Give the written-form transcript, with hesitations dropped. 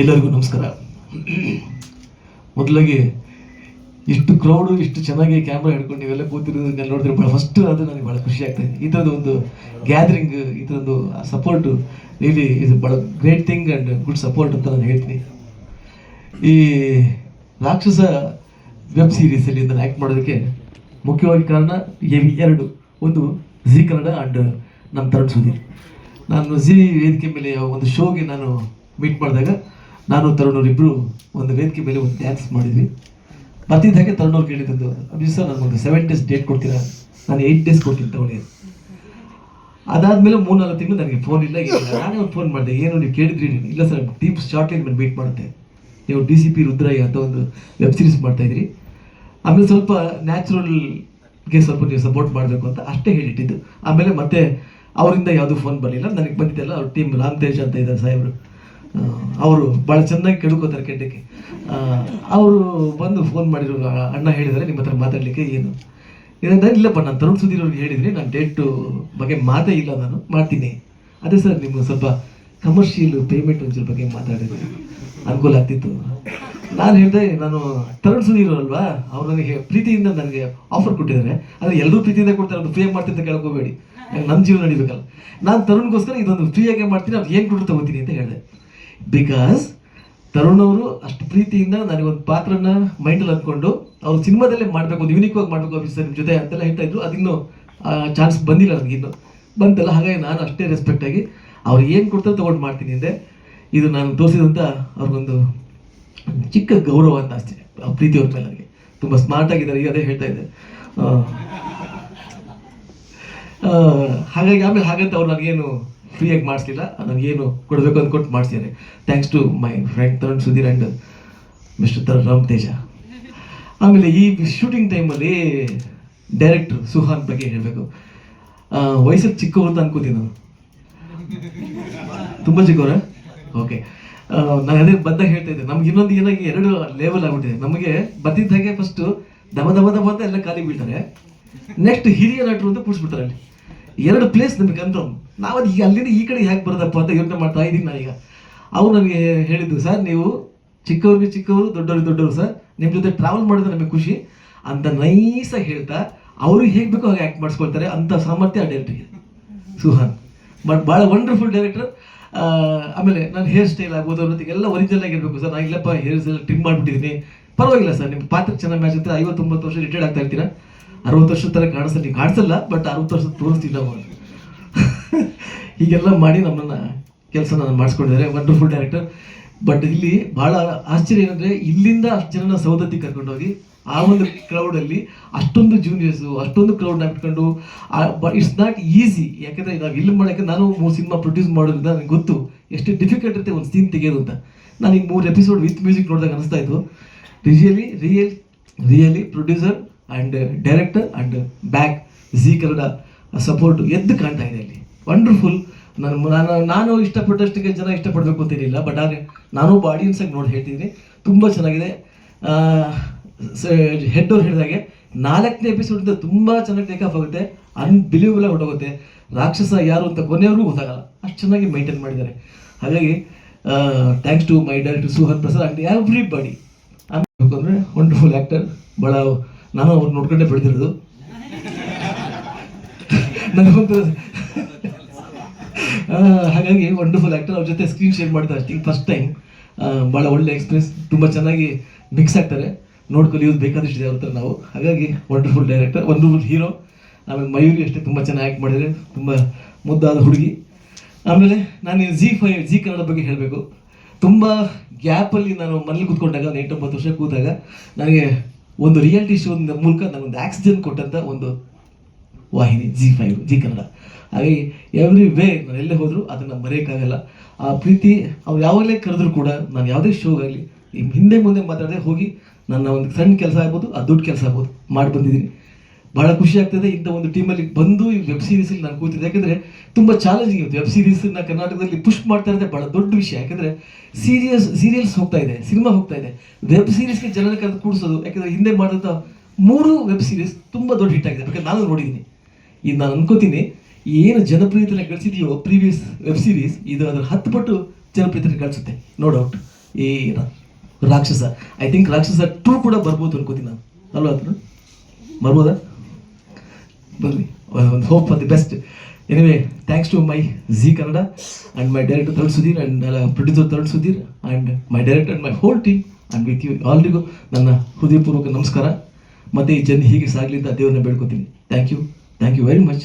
ಎಲ್ಲರಿಗೂ ನಮಸ್ಕಾರ. ಮೊದಲಾಗಿ ಇಷ್ಟು ಕ್ರೌಡು ಇಷ್ಟು ಚೆನ್ನಾಗಿ ಕ್ಯಾಮ್ರಾ ಹಿಡ್ಕೊಂಡು ನೀವೆಲ್ಲ ಕೂತಿರೋದನ್ನ ನೋಡಿದ್ರೆ ಭಾಳ ಫಸ್ಟ್ ಅದು ನನಗೆ ಭಾಳ ಖುಷಿ ಆಗ್ತಾಯಿದೆ. ಈ ಥರದ್ದು ಒಂದು ಗ್ಯಾದರಿಂಗ್, ಈ ಥರದ್ದು ಸಪೋರ್ಟು ರಿಯಲಿ ಇದು ಭಾಳ great thing and good support ಅಂತ ನಾನು ಹೇಳ್ತೀನಿ. ಈ ರಾಕ್ಷಸ ವೆಬ್ ಸೀರೀಸಲ್ಲಿ ನಾನು ಆ್ಯಕ್ಟ್ ಮಾಡೋದಕ್ಕೆ ಮುಖ್ಯವಾಗಿ ಕಾರಣ ಎರಡು. ಒಂದು ಝೀ ಕನ್ನಡ ಆ್ಯಂಡ್ ನಮ್ಮ ತರುಣ್ ಸುಧೀರ್. ನಾನು ಝೀ ವೇದಿಕೆ ಮೇಲೆ ಒಂದು ಶೋಗೆ ನಾನು ಮೀಟ್ ಮಾಡಿದಾಗ ನಾನು ತರುಣವ್ರಿಬ್ಬರು ಒಂದು ವೇದಿಕೆ ಮೇಲೆ ಒಂದು ಡ್ಯಾನ್ಸ್ ಮಾಡಿದ್ವಿ. ಬರ್ತಿದ್ದ ಹಾಗೆ ತರುಣವ್ರು ಕೇಳಿದ್ದು, ಅಭಿಜಿತ್ ಸರ್ ನನಗೊಂದು 7 days ಡೇಟ್ ಕೊಡ್ತೀರಾ? ನಾನು 8 days ಕೊಡ್ತೀನಿ ತಗೊಳ್ಳಿ. ಅದಾದಮೇಲೆ 3-4 ತಿಂಗಳು ನನಗೆ ಫೋನ್ ಇಲ್ಲ, ನಾನೇ ಒಂದು ಫೋನ್ ಮಾಡಿದೆ, ಏನು ನೀವು ಕೇಳಿದ್ರಿ? ಇಲ್ಲ ಸರ್, ಟೀಮ್ ಶಾರ್ಟ್ ಲೈನ್ ಮೇಲೆ ಮೀಟ್ ಮಾಡುತ್ತೆ, ನೀವು DCP ರುದ್ರಯ್ಯ ಅಂತ ಒಂದು ವೆಬ್ ಸೀರೀಸ್ ಮಾಡ್ತಾಯಿದ್ರಿ, ಆಮೇಲೆ ಸ್ವಲ್ಪ ನ್ಯಾಚುರಲ್ಗೆ ಸ್ವಲ್ಪ ನೀವು ಸಪೋರ್ಟ್ ಮಾಡಬೇಕು ಅಂತ ಅಷ್ಟೇ ಹೇಳಿಟ್ಟಿದ್ದು. ಆಮೇಲೆ ಮತ್ತೆ ಅವರಿಂದ ಯಾವುದೂ ಫೋನ್ ಬರಲಿಲ್ಲ. ನನಗೆ ಬಂದಿದ್ದೆಲ್ಲ ಅವ್ರ ಟೀಮ್ ರಾಮ್ ತೇಜ್ ಅಂತ ಇದ್ದಾರೆ ಸಾಹೇಬರು, ಅವರು ಭಾಳ ಚೆನ್ನಾಗಿ ಕೆಡುಕೋತಾರೆ ಕೆಡ್ಡಕ್ಕೆ. ಅವರು ಬಂದು ಫೋನ್ ಮಾಡಿದ್ರು, ಅಣ್ಣ ಹೇಳಿದರೆ ನಿಮ್ಮ ಹತ್ರ ಮಾತಾಡಲಿಕ್ಕೆ ಏನು ಇದಂದ್ರೆ, ಇಲ್ಲಪ್ಪ ನಾನು ತರುಣ್ ಸುಧೀರ್ ಅವ್ರಿಗೆ ಹೇಳಿದ್ರಿ, ನಾನು ಡೇಟು ಬಗ್ಗೆ ಮಾತೇ ಇಲ್ಲ, ನಾನು ಮಾಡ್ತೀನಿ. ಅದೇ ಸರ್ ನಿಮ್ಗೆ ಸ್ವಲ್ಪ ಕಮರ್ಷಿಯಲ್ ಪೇಮೆಂಟ್ ಒಂಚೂರು ಬಗ್ಗೆ ಮಾತಾಡಿದ್ರೆ ಅನುಕೂಲ ಆಗ್ತಿತ್ತು. ನಾನು ಹೇಳಿದೆ, ನಾನು ತರುಣ್ ಸುಧೀರ್ ಅಲ್ವಾ, ಅವ್ರು ನನಗೆ ಪ್ರೀತಿಯಿಂದ ನನಗೆ ಆಫರ್ ಕೊಟ್ಟಿದ್ದಾರೆ, ಆದರೆ ಎಲ್ಲರೂ ಪ್ರೀತಿಯಿಂದ ಕೊಡ್ತಾರೆ, ಅದು ಫ್ರೀ ಮಾಡ್ತೀನಿ ಅಂತ ಕೇಳ್ಕೋಬೇಡಿ, ನನ್ನ ಜೀವನ ನಡಿಬೇಕಲ್ಲ. ನಾನು ತರುಣ್ಗೋಸ್ಕರ ಇದೊಂದು ಫ್ರೀಯಾಗೆ ಮಾಡ್ತೀನಿ, ಅವ್ರು ಏನು ಕೊಟ್ಟು ತಗೋತೀನಿ ಅಂತ ಹೇಳಿದೆ. ಬಿಕಾಸ್ ತರುಣ್ ಅವರು ಅಷ್ಟು ಪ್ರೀತಿಯಿಂದ ನನಗೊಂದು ಪಾತ್ರನ ಮೈಂಡಲ್ಲಿ ಅಂದ್ಕೊಂಡು ಅವ್ರು ಸಿನಿಮಾದಲ್ಲೇ ಮಾಡಬೇಕು, ಒಂದು ಯೂನಿಕ್ ಆಗಿ ಮಾಡಬೇಕು ಅಭಿಜಿತ್ ನಿಮ್ಮ ಜೊತೆ ಅಂತೆಲ್ಲ ಹೇಳ್ತಾ ಇದ್ರು. ಅದಿನ್ನೂ ಚಾನ್ಸ್ ಬಂದಿಲ್ಲ ನನಗಿನ್ನು, ಬಂತಲ್ಲ. ಹಾಗಾಗಿ ನಾನು ಅಷ್ಟೇ ರೆಸ್ಪೆಕ್ಟಾಗಿ ಅವ್ರು ಏನು ಕೊಡ್ತಾರೆ ತೊಗೊಂಡು ಮಾಡ್ತೀನಿ ಅಂದೆ. ಇದು ನಾನು ತೋರಿಸಿದಂಥ ಅವ್ರಿಗೊಂದು ಚಿಕ್ಕ ಗೌರವ ಅಂತ ಅಷ್ಟೇ, ಪ್ರೀತಿ ಅವ್ರ ಮೇಲೆ. ನನಗೆ ತುಂಬ ಸ್ಮಾರ್ಟಾಗಿದ್ದಾರೆ, ಈಗ ಅದೇ ಹೇಳ್ತಾ ಇದ್ದೆ. ಹಾಗಾಗಿ ಆಮೇಲೆ ಹಾಗಂತ ಅವ್ರು ನನಗೇನು ಫ್ರೀಯಾಗಿ ಮಾಡಿಸ್ಲಿಲ್ಲ, ನನಗೇನು ಕೊಡಬೇಕು ಅಂತ ಕೊಟ್ಟು ಮಾಡಿಸಿದ್ದಾರೆ. Thanks to my friend Tarun Sudhir and mister Ram Teja. ಆಮೇಲೆ ಈ ಶೂಟಿಂಗ್ ಟೈಮಲ್ಲಿ ಡೈರೆಕ್ಟ್ರು ಸುಹಾನ್ ಬಗ್ಗೆ ಹೇಳಬೇಕು. ವಯಸ್ಸಲ್ಲಿ ಚಿಕ್ಕವರು ಅಂತ ಅನ್ಕೋತೀನಿ ನಾನು, ತುಂಬ ಚಿಕ್ಕವರ. ಓಕೆ, ನಾನು ಅದೇ ಬಂದಾಗ ಹೇಳ್ತಾ ಇದ್ದೆ, ನಮ್ಗೆ ಇನ್ನೊಂದು ಏನಾಗಿ 2 ಲೆವೆಲ್ ಆಗ್ಬಿಟ್ಟಿದೆ. ನಮಗೆ ಬಂದಿದ್ದ ಹಾಗೆ ಫಸ್ಟು ದಮ ದಮ ದಮ ಅಂತ ಎಲ್ಲ ಖಾಲಿ ಬೀಳ್ತಾರೆ, ನೆಕ್ಸ್ಟ್ ಹಿರಿಯ ನಟರು ಅಂತ ಕೂಡಿಸ್ಬಿಡ್ತಾರೆ. ಅಲ್ಲಿ 2 ಪ್ಲೇಸ್ ನಮಗೆ ಕನ್ಫರ್ಮ್. ನಾವು ಅದು ಈಗ ಅಲ್ಲಿಂದ ಈ ಕಡೆ ಹೇಗೆ ಬರೋದಪ್ಪ ಅಂತ ಯೋಚನೆ ಮಾಡ್ತಾ ಇದ್ದೀನಿ ನಾನೀಗ. ಅವ್ರು ನನಗೆ ಹೇಳಿದ್ದು, ಸರ್ ನೀವು ಚಿಕ್ಕವ್ರಿಗೆ ಚಿಕ್ಕವರು, ದೊಡ್ಡವ್ರಿಗೆ ದೊಡ್ಡವರು ಸರ್, ನಿಮ್ಮ ಜೊತೆ ಟ್ರಾವೆಲ್ ಮಾಡಿದ್ರೆ ನಮಗೆ ಖುಷಿ ಅಂತ ನೈಸಾಗಿ ಹೇಳ್ತಾ ಅವ್ರಿಗೆ ಹೇಗೆ ಬೇಕೋ ಹಾಗೆ ಆ್ಯಕ್ಟ್ ಮಾಡಿಸ್ಕೊಳ್ತಾರೆ ಅಂತ ಸಾಮರ್ಥ್ಯ ಆ ಡೈರೆಕ್ಟ್ರಿಗೆ ಸುಹಾನ್. ಬಟ್ ಭಾಳ ವಂಡರ್ಫುಲ್ ಡೈರೆಕ್ಟರ್. ಆಮೇಲೆ ನಾನು ಹೇರ್ ಸ್ಟೈಲ್ ಆಗ್ಬೋದು ಅನ್ನೋದಕ್ಕೆಲ್ಲ ಒರಿಜಿನಲ್ ಆಗಿರಬೇಕು ಸರ್. ನಾನು ಇಲ್ಲಪ್ಪ ಹೇರ್ಸ್ ಎಲ್ಲ ಟ್ರಿಮ್ ಮಾಡಿಬಿಟ್ಟಿದ್ದೀನಿ, ಪರವಾಗಿಲ್ಲ ಸರ್, ನಿಮ್ಮ ಪಾತ್ರ ಚೆನ್ನಾಗಿ ಮ್ಯಾಚ್ ಆಗುತ್ತೆ. 50-90 ವರ್ಷ ರಿಟೈರ್ಡ್ ಆಗ್ತಾ ಇರ್ತೀರಾ, 60 ವರ್ಷದ ಥರ ಕಾಣಿಸಲ್ಲ, ನೀವು ಕಾಣಿಸಲ್ಲ, ಬಟ್ 60 ವರ್ಷದ ತೋರಿಸ್ತೀವಿ ನಾವು. ಹೀಗೆಲ್ಲ ಮಾಡಿ ನಮ್ಮನ್ನು ಕೆಲಸ ನಾನು ಮಾಡಿಸ್ಕೊಂಡಿದ್ದಾರೆ. Wonderful director. ಬಟ್ ಇಲ್ಲಿ ಭಾಳ ಆಶ್ಚರ್ಯ ಏನಂದರೆ, ಇಲ್ಲಿಂದ ಅಷ್ಟು ಜನನ ಸೌದತ್ತಿ ಕರ್ಕೊಂಡೋಗಿ ಆ ಒಂದು ಕ್ರೌಡಲ್ಲಿ ಅಷ್ಟೊಂದು ಜೂನಿಯರ್ಸು, ಅಷ್ಟೊಂದು ಕ್ರೌಡ್ನ ಬಿಟ್ಕೊಂಡು, ಇಟ್ಸ್ ನಾಟ್ ಈಸಿ. ಯಾಕೆಂದರೆ ನಾವು ಇಲ್ಲಿ ಮಾಡೋಕ್ಕೆ ನಾನು 3 ಸಿನಿಮಾ ಪ್ರೊಡ್ಯೂಸ್ ಮಾಡೋದ್ರಿಂದ ನನಗೆ ಗೊತ್ತು ಎಷ್ಟು ಡಿಫಿಕಲ್ಟ್ ಇರುತ್ತೆ ಒಂದು ಸೀನ್ ತೆಗೆಯೋದು ಅಂತ. ನಾನು ಈಗ 3 ಎಪಿಸೋಡ್ ವಿತ್ ಮ್ಯೂಸಿಕ್ ನೋಡಿದಾಗ ಅನಿಸ್ತಾ ಇತ್ತು, really producer and director and back Zee Kannada support ಎದ್ದು ಕಾಣ್ತಾ ಇದೆ ಅಲ್ಲಿ. ವಂಡರ್ಫುಲ್. ನಾನು ಇಷ್ಟಪಟ್ಟಷ್ಟಕ್ಕೆ ಜನ ಇಷ್ಟಪಡಬೇಕು ಅಂತೇನಿಲ್ಲ, ಬಟ್ ಆದರೆ ನಾನು ಒಬ್ಬ ಆಡಿಯನ್ಸಾಗಿ ನೋಡಿ ಹೇಳ್ತಿದ್ದೀನಿ, ತುಂಬ ಚೆನ್ನಾಗಿದೆ. ಹೆಡ್ ಅವ್ರು ಹೇಳಿದಾಗೆ 4ನೇ ಎಪಿಸೋಡಿಂದ ತುಂಬ ಚೆನ್ನಾಗಿ ಟೇಕ್ ಆಫ್ ಆಗುತ್ತೆ, ಅನ್ಬಿಲೀವಬಲ್ ಆಗಿ ಹೊರಟೋಗುತ್ತೆ. ರಾಕ್ಷಸ ಯಾರು ಅಂತ ಕೊನೆಯವ್ರಿಗೂ ಗೊತ್ತಾಗಲ್ಲ, ಅಷ್ಟು ಚೆನ್ನಾಗಿ ಮೈಂಟೈನ್ ಮಾಡಿದ್ದಾರೆ. ಹಾಗಾಗಿ thanks to my director Suhan Prasad and everybody. ಅಂದರೆ ವಂಡರ್ಫುಲ್ ಆ್ಯಕ್ಟರ್. ಭಾಳ ನಾನು ಅವ್ರು ನೋಡ್ಕೊಂಡೇ ಬೆಳೆದಿರೋದು. ನನಗೊಂದು ಹಾಗಾಗಿ ವಂಡರ್ಫುಲ್ ಆ್ಯಕ್ಟರ್. ಅವ್ರ ಜೊತೆ ಸ್ಕ್ರೀನ್ ಶೇರ್ ಮಾಡ್ತಾರೆ ಅಷ್ಟೇ ಫಸ್ಟ್ ಟೈಮ್. ಭಾಳ ಒಳ್ಳೆ ಎಕ್ಸ್ಪೀರಿಯನ್ಸ್, ತುಂಬ ಚೆನ್ನಾಗಿ ಮಿಕ್ಸ್ ಆಗ್ತಾರೆ. ನೋಡ್ಕೊಳ್ಳೋದು ಬೇಕಾದಷ್ಟಿದೆ ಅವ್ರ ಹತ್ರ ನಾವು. ಹಾಗಾಗಿ ವಂಡರ್ಫುಲ್ ಡೈರೆಕ್ಟರ್, ವಂಡರ್ಫುಲ್ ಹೀರೋ. ಆಮೇಲೆ ಮಯೂರಿ ಅಷ್ಟೇ ತುಂಬ ಚೆನ್ನಾಗಿ ಆ್ಯಕ್ಟ್ ಮಾಡಿದರೆ, ತುಂಬ ಮುದ್ದಾದ ಹುಡುಗಿ. ಆಮೇಲೆ ನಾನು ಝೀ ಕನ್ನಡ ಬಗ್ಗೆ ಹೇಳಬೇಕು. ತುಂಬ ಗ್ಯಾಪಲ್ಲಿ ನಾನು ಮನೇಲಿ ಕೂತ್ಕೊಂಡಾಗ, 8-9 ವರ್ಷ ಕೂತಾಗ, ನನಗೆ ಒಂದು ರಿಯಾಲಿಟಿ ಶೋ ಮೂಲಕ ನನಗೊಂದು ಆಕ್ಸಿಜನ್ ಕೊಟ್ಟಂಥ ಒಂದು ವಾಹಿನಿ ಝೀ ಕನ್ನಡ. ಹಾಗಾಗಿ ಎವ್ರಿ ವೇ ನಾನು ಎಲ್ಲೇ ಹೋದರೂ ಅದನ್ನು ಮರೆಯೋಕ್ಕಾಗಲ್ಲ. ಆ ಪ್ರೀತಿ ಅವ್ರು ಯಾವಾಗಲೇ ಕರೆದ್ರು ಕೂಡ, ನಾನು ಯಾವುದೇ ಶೋಗಾಗಲಿ ಹಿಂದೆ ಮುಂದೆ ಮಾತಾಡದೆ ಹೋಗಿ ನನ್ನ ಒಂದು ಸಣ್ಣ ಕೆಲಸ ಆಗ್ಬೋದು, ಅದು ದೊಡ್ಡ ಕೆಲಸ ಆಗ್ಬೋದು ಮಾಡಿ ಬಂದಿದ್ದೀನಿ. ಭಾಳ ಖುಷಿ ಆಗ್ತದೆ ಇಂಥ ಒಂದು ಟೀಮಲ್ಲಿ ಬಂದು ಈ ವೆಬ್ ಸೀರೀಸಲ್ಲಿ ನಾನು ಕೂತಿದ್ದೆ. ಯಾಕೆಂದರೆ ತುಂಬ ಚಾಲೆಂಜಿಂಗ್ ಇರುತ್ತೆ ವೆಬ್ ಸೀರೀಸನ್ನ ಕರ್ನಾಟಕದಲ್ಲಿ ಪುಷ್ ಮಾಡ್ತಾ ಇರೋದೇ ಭಾಳ ದೊಡ್ಡ ವಿಷಯ. ಯಾಕೆಂದರೆ ಸೀರಿಯಲ್ಸ್ ಹೋಗ್ತಾ ಇದೆ, ಸಿನಿಮಾ ಹೋಗ್ತಾ ಇದೆ, ವೆಬ್ ಸೀರೀಸ್ಗೆ ಜನರ ಕರೆದು ಕೂಡಿಸೋದು. ಯಾಕೆಂದರೆ ಹಿಂದೆ ಮಾಡಿದಂಥ 3 ವೆಬ್ ಸೀರೀಸ್ ತುಂಬ ದೊಡ್ಡ ಹಿಟ್ ಆಗಿದೆ, ಯಾಕಂದರೆ ನಾನು ನೋಡಿದ್ದೀನಿ. ಇದು ನಾನು ಅನ್ಕೋತೀನಿ, ಏನು ಜನಪ್ರಿಯತೆನ ಗಳಿಸಿದೆಯೋ ಪ್ರೀವಿಯಸ್ ವೆಬ್ ಸೀರೀಸ್, ಇದು ಅದರ 10 ಪಟ್ಟು ಜನಪ್ರಿಯತೆ ಗಳಿಸುತ್ತೆ, ನೋ ಡೌಟ್. ಈ ರಾಕ್ಷಸ. ಐ ಥಿಂಕ್ ರಾಕ್ಷಸ 2 ಕೂಡ ಬರ್ಬೋದು ಅನ್ಕೋತೀನಿ ನಾನು, ಅಲ್ವಾ? ಹತ್ರ ಬರ್ಬೋದಾ? ಬರಲಿ, ಒಂದು hope for the best. Anyway, thanks to my Zee Kannada and my director Tarun Sudhir and producer Tarun Sudhir and my director and my whole team and with you ಆಲ್ರಿಗೂ ನನ್ನ ಹೃದಯಪೂರ್ವಕ ನಮಸ್ಕಾರ. ಮತ್ತು ಈ ಜರ್ನಿ ಹೀಗೆ ಸಾಗಲಿ ಅಂತ ದೇವ್ರನ್ನ ಬೇಡ್ಕೊತೀನಿ. Thank you very much.